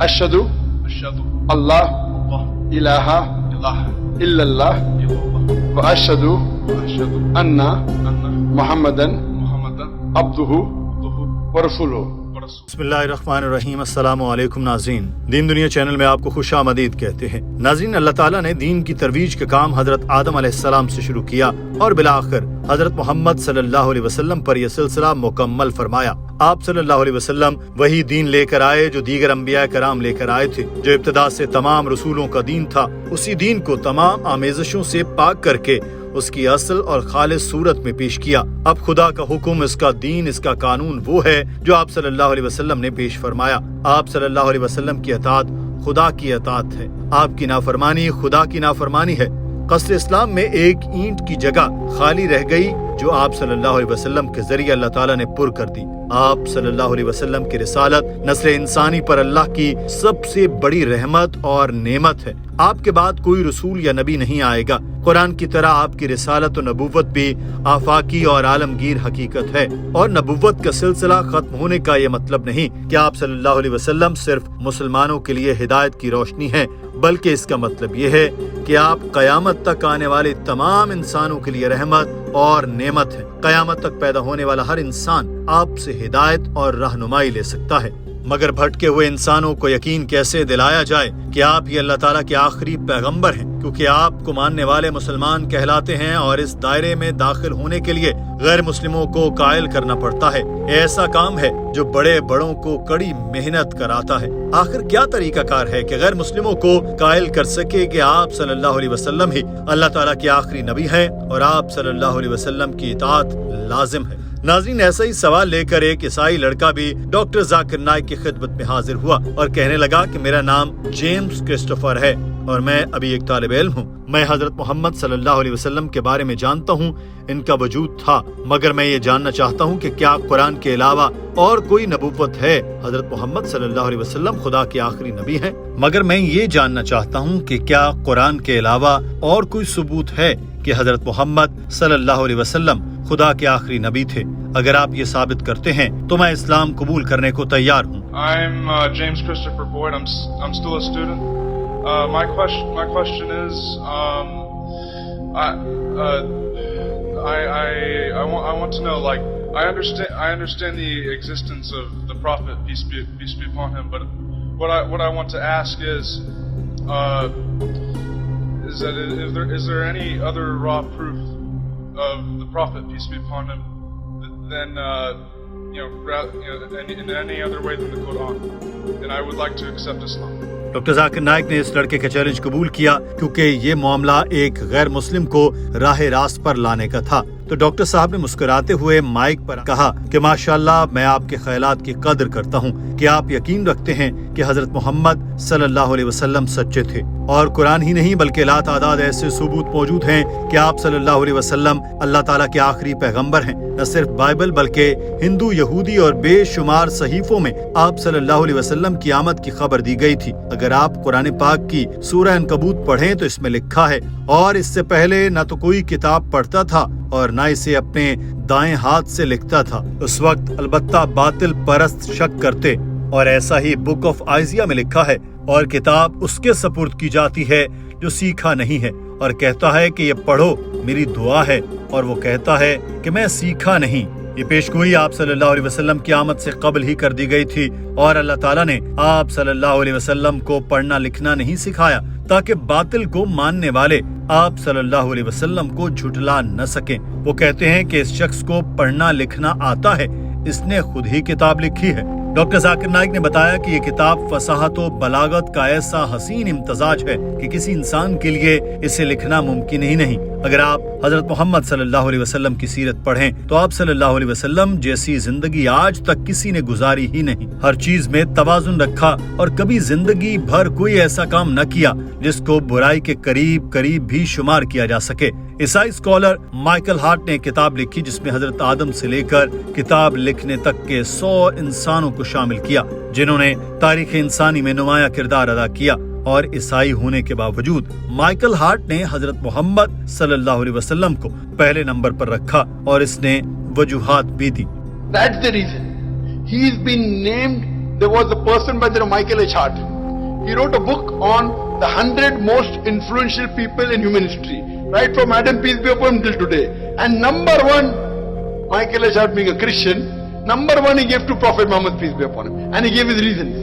اشہدو اللہ الہ الا اللہ واشہدو ان محمدن عبدہ ورسولہ۔ بسم اللہ الرحمن الرحیم۔ السلام علیکم ناظرین، دین دنیا چینل میں آپ کو خوش آمدید کہتے ہیں۔ ناظرین، اللہ تعالیٰ نے دین کی ترویج کا کام حضرت آدم علیہ السلام سے شروع کیا اور بالآخر حضرت محمد صلی اللہ علیہ وسلم پر یہ سلسلہ مکمل فرمایا۔ آپ صلی اللہ علیہ وسلم وہی دین لے کر آئے جو دیگر انبیاء کرام لے کر آئے تھے، جو ابتدا سے تمام رسولوں کا دین تھا۔ اسی دین کو تمام آمیزشوں سے پاک کر کے اس کی اصل اور خالص صورت میں پیش کیا۔ اب خدا کا حکم، اس کا دین، اس کا قانون وہ ہے جو آپ صلی اللہ علیہ وسلم نے پیش فرمایا۔ آپ صلی اللہ علیہ وسلم کی اطاعت خدا کی اطاعت ہے، آپ کی نافرمانی خدا کی نافرمانی ہے۔ قصر اسلام میں ایک اینٹ کی جگہ خالی رہ گئی جو آپ صلی اللہ علیہ وسلم کے ذریعے اللہ تعالیٰ نے پر کر دی۔ آپ صلی اللہ علیہ وسلم کی رسالت نسل انسانی پر اللہ کی سب سے بڑی رحمت اور نعمت ہے۔ آپ کے بعد کوئی رسول یا نبی نہیں آئے گا۔ قرآن کی طرح آپ کی رسالت و نبوت بھی آفاقی اور عالمگیر حقیقت ہے، اور نبوت کا سلسلہ ختم ہونے کا یہ مطلب نہیں کہ آپ صلی اللہ علیہ وسلم صرف مسلمانوں کے لیے ہدایت کی روشنی ہیں، بلکہ اس کا مطلب یہ ہے کہ آپ قیامت تک آنے والے تمام انسانوں کے لیے رحمت اور نعمت ہے۔ قیامت تک پیدا ہونے والا ہر انسان آپ سے ہدایت اور رہنمائی لے سکتا ہے، مگر بھٹکے ہوئے انسانوں کو یقین کیسے دلایا جائے کہ آپ یہ اللہ تعالیٰ کے آخری پیغمبر ہیں، کیونکہ آپ کو ماننے والے مسلمان کہلاتے ہیں، اور اس دائرے میں داخل ہونے کے لیے غیر مسلموں کو قائل کرنا پڑتا ہے۔ ایسا کام ہے جو بڑے بڑوں کو کڑی محنت کراتا ہے۔ آخر کیا طریقہ کار ہے کہ غیر مسلموں کو قائل کر سکے کہ آپ صلی اللہ علیہ وسلم ہی اللہ تعالیٰ کے آخری نبی ہیں اور آپ صلی اللہ علیہ وسلم کی اطاعت لازم ہے؟ ناظرین، ایسا ہی سوال لے کر ایک عیسائی لڑکا بھی ڈاکٹر ذاکر نائک کی خدمت میں حاضر ہوا اور کہنے لگا کہ میرا نام جیمز کرسٹوفر ہے اور میں ابھی ایک طالب علم ہوں۔ میں حضرت محمد صلی اللہ علیہ وسلم کے بارے میں جانتا ہوں، ان کا وجود تھا، مگر میں یہ جاننا چاہتا ہوں کہ کیا قرآن کے علاوہ اور کوئی نبوت ہے؟ حضرت محمد صلی اللہ علیہ وسلم خدا کے آخری نبی ہیں، مگر میں یہ جاننا چاہتا ہوں کہ کیا قرآن کے علاوہ اور کوئی ثبوت ہے کہ حضرت محمد صلی اللہ علیہ وسلم خدا کے آخری نبی تھے؟ اگر آپ یہ ثابت کرتے ہیں تو میں اسلام قبول کرنے کو تیار ہوں۔ I'm James Christopher Boyd. I'm still a student. My question is, I want to know, like, I understand the existence of the Prophet, peace be upon him, but what I want to ask is there any other raw proof of the Prophet, peace be upon him, than in any other way than the Quran? And I would like to accept Islam. Doctor Zakir Naik نے اس لڑکے کا challenge قبول کیا کیونکہ یہ معاملہ ایک غیر مسلم کو راہ راست پر لانے کا تھا۔ تو ڈاکٹر صاحب نے مسکراتے ہوئے مائک پر کہا کہ ماشاءاللہ، میں آپ کے خیالات کی قدر کرتا ہوں کہ آپ یقین رکھتے ہیں کہ حضرت محمد صلی اللہ علیہ وسلم سچے تھے، اور قرآن ہی نہیں بلکہ لا تعداد ایسے ثبوت موجود ہیں کہ آپ صلی اللہ علیہ وسلم اللہ تعالیٰ کے آخری پیغمبر ہیں۔ نہ صرف بائبل بلکہ ہندو، یہودی اور بے شمار صحیفوں میں آپ صلی اللہ علیہ وسلم کی آمد کی خبر دی گئی تھی۔ اگر آپ قرآن پاک کی سورہ عنکبوت پڑھیں تو اس میں لکھا ہے، اور اس سے پہلے نہ تو کوئی کتاب پڑھتا تھا اور نہ اسے اپنے دائیں ہاتھ سے لکھتا تھا۔ اس وقت البتہ باطل پرست شک کرتے، اور ایسا ہی بک آف آئزیہ میں لکھا ہے، اور کتاب اس کے سپرد کی جاتی ہے جو سیکھا نہیں ہے، اور کہتا ہے کہ یہ پڑھو، میری دعا ہے، اور وہ کہتا ہے کہ میں سیکھا نہیں۔ یہ پیشگوئی آپ صلی اللہ علیہ وسلم کی آمد سے قبل ہی کر دی گئی تھی، اور اللہ تعالیٰ نے آپ صلی اللہ علیہ وسلم کو پڑھنا لکھنا نہیں سکھایا تاکہ باطل کو ماننے والے آپ صلی اللہ علیہ وسلم کو جھٹلا نہ سکیں۔ وہ کہتے ہیں کہ اس شخص کو پڑھنا لکھنا آتا ہے، اس نے خود ہی کتاب لکھی ہے۔ ڈاکٹر ذاکر نائک نے بتایا کہ یہ کتاب فصاحت و بلاغت کا ایسا حسین امتزاج ہے کہ کسی انسان کے لیے اسے لکھنا ممکن ہی نہیں۔ اگر آپ حضرت محمد صلی اللہ علیہ وسلم کی سیرت پڑھیں تو آپ صلی اللہ علیہ وسلم جیسی زندگی آج تک کسی نے گزاری ہی نہیں۔ ہر چیز میں توازن رکھا اور کبھی زندگی بھر کوئی ایسا کام نہ کیا جس کو برائی کے قریب بھی شمار کیا جا سکے۔ عیسائی اسکالر مائیکل ہارٹ نے کتاب لکھی جس میں حضرت آدم سے لے کر کتاب لکھنے تک کے 100 انسانوں کو شامل کیا جنہوں نے تاریخ انسانی میں نمایاں کردار ادا کیا، اور عیسائی ہونے کے باوجود مائیکل ہارٹ نے حضرت محمد صلی اللہ علیہ وسلم کو پہلے نمبر پر رکھا، اور اس نے وجوہات بھی دی۔ That's the reason he has been named there was a person by the name of Michael H. Hart. He wrote a book on the 100 most influential people in human history, right from Adam, peace be upon him, till today. And number one, Michael H. Hart being a Christian, number one he gave to Prophet Muhammad, peace be upon him. And he gave his reasons.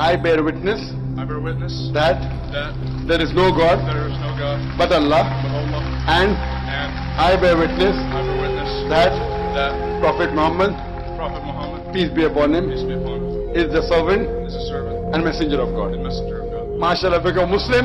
I bear witness that there is no God but Allah, and I bear witness that Prophet Muhammad, peace be upon him, is the servant and messenger of God. MashaAllah, become Muslim.